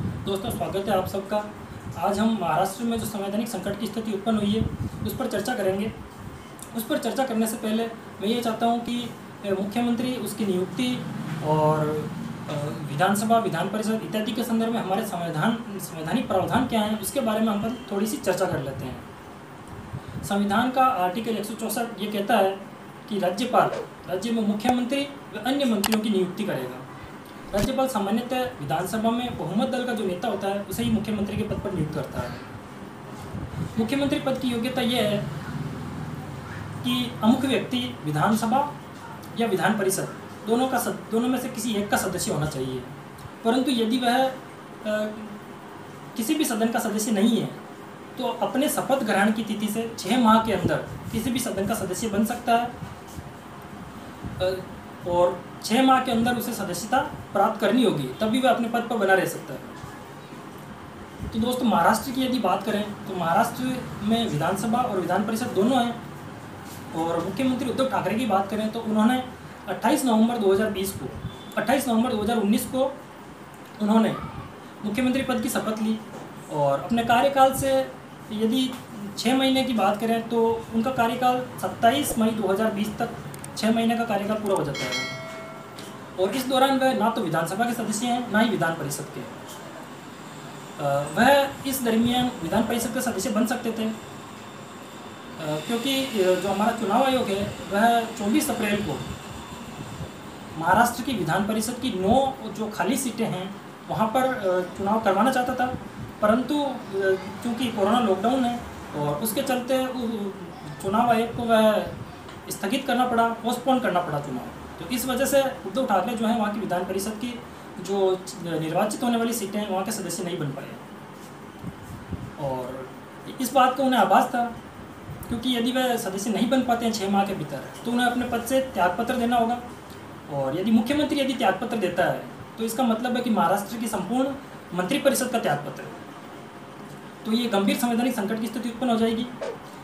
दोस्तों, स्वागत है आप सबका। आज हम महाराष्ट्र में जो संवैधानिक संकट की स्थिति उत्पन्न हुई है उस पर चर्चा करेंगे। उस पर चर्चा करने से पहले मैं ये चाहता हूँ कि मुख्यमंत्री, उसकी नियुक्ति और विधानसभा, विधान परिषद इत्यादि के संदर्भ में हमारे संवैधानिक प्रावधान क्या हैं उसके बारे में हम थोड़ी सी चर्चा कर लेते हैं। संविधान का आर्टिकल 164 ये कहता है कि राज्यपाल राज्य में मुख्यमंत्री व अन्य मंत्रियों की नियुक्ति करेगा। राज्यपाल सामान्यतः विधानसभा में बहुमत दल का जो नेता होता है उसे ही मुख्यमंत्री के पद पर नियुक्त करता है। मुख्यमंत्री पद की योग्यता यह है कि अमुख्य व्यक्ति विधानसभा या विधान परिषद दोनों में से किसी एक का सदस्य होना चाहिए। परंतु यदि वह किसी भी सदन का सदस्य नहीं है तो अपने शपथ ग्रहण की तिथि से 6 माह के अंदर किसी भी सदन का सदस्य बन सकता है और 6 माह के अंदर उसे सदस्यता प्राप्त करनी होगी, तभी वह अपने पद पर बना रह सकता है। तो दोस्तों, महाराष्ट्र की यदि बात करें तो महाराष्ट्र में विधानसभा और विधान परिषद दोनों हैं। और मुख्यमंत्री उद्धव ठाकरे की बात करें तो उन्होंने 28 नवंबर 2019 को उन्होंने मुख्यमंत्री पद की शपथ ली और अपने कार्यकाल से यदि 6 महीने की बात करें तो उनका कार्यकाल 27 मई 2020 तक 6 महीने का कार्यकाल पूरा हो जाता है। और इस दौरान वह ना तो विधानसभा के सदस्य हैं ना ही विधान परिषद के। वह इस दरमियान विधान परिषद के सदस्य बन सकते थे, क्योंकि जो हमारा चुनाव आयोग है वह 24 अप्रैल को महाराष्ट्र की विधान परिषद की 9 जो खाली सीटें हैं वहाँ पर चुनाव करवाना चाहता था। परंतु चूँकि कोरोना लॉकडाउन है और उसके चलते चुनाव आयोग को वह स्थगित करना पड़ा, पोस्टपोन करना पड़ा चुनाव। तो इस वजह से उद्धव ठाकरे जो है वहाँ की विधान परिषद की जो निर्वाचित होने वाली सीटें हैं वहाँ के सदस्य नहीं बन पाए। और इस बात का उन्हें आभास था, क्योंकि यदि वह सदस्य नहीं बन पाते हैं 6 माह के भीतर तो उन्हें अपने पद से त्यागपत्र देना होगा। और यदि मुख्यमंत्री त्यागपत्र देता है तो इसका मतलब है कि महाराष्ट्र की संपूर्ण मंत्रिपरिषद का त्यागपत्र है। तो ये गंभीर संवैधानिक संकट की स्थिति उत्पन्न हो जाएगी।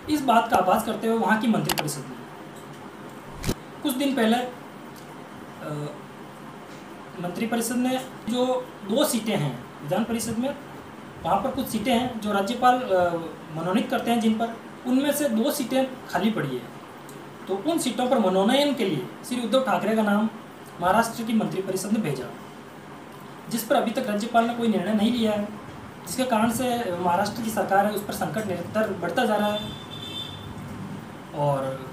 इस बात का आभास करते हुए वहाँ की मंत्रिपरिषद ने कुछ दिन पहले मंत्रिपरिषद ने जो 2 सीटें हैं विधान परिषद में, वहाँ पर कुछ सीटें हैं जो राज्यपाल मनोनीत करते हैं जिन पर, उनमें से 2 सीटें खाली पड़ी है। तो उन सीटों पर मनोनयन के लिए श्री उद्धव ठाकरे का नाम महाराष्ट्र की मंत्रिपरिषद ने भेजा, जिस पर अभी तक राज्यपाल ने कोई निर्णय नहीं लिया है, जिसके कारण से महाराष्ट्र की सरकार है उस पर संकट निरंतर बढ़ता जा रहा है। और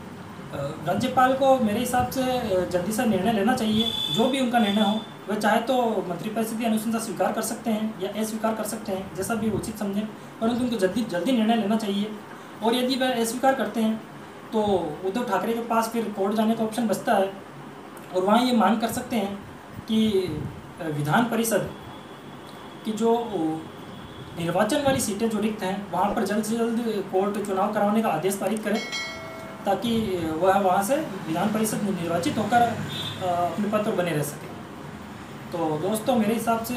राज्यपाल को मेरे हिसाब से जल्दी से निर्णय लेना चाहिए। जो भी उनका निर्णय हो, वह चाहे तो मंत्रिपरिषद की अनुशंसा स्वीकार कर सकते हैं या अस्वीकार कर सकते हैं, जैसा भी उचित समझें, परंतु उनको जल्दी निर्णय लेना चाहिए। और यदि वह अस्वीकार करते हैं तो उद्धव ठाकरे के पास फिर कोर्ट जाने का ऑप्शन बचता है और वहाँ ये मांग कर सकते हैं कि विधान परिषद की जो निर्वाचन वाली सीटें जो रिक्त हैं वहाँ पर जल्द से जल्द कोर्ट चुनाव कराने का आदेश पारित करे, ताकि वह वहाँ से विधान परिषद निर्वाचित होकर अपने पद पर बने रह सके। तो दोस्तों, मेरे हिसाब से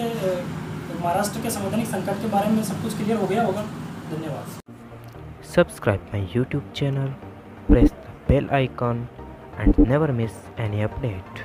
महाराष्ट्र के संवैधानिक संकट के बारे में सब कुछ क्लियर हो गया होगा। धन्यवाद। Subscribe my YouTube channel, press the bell icon and never miss any update.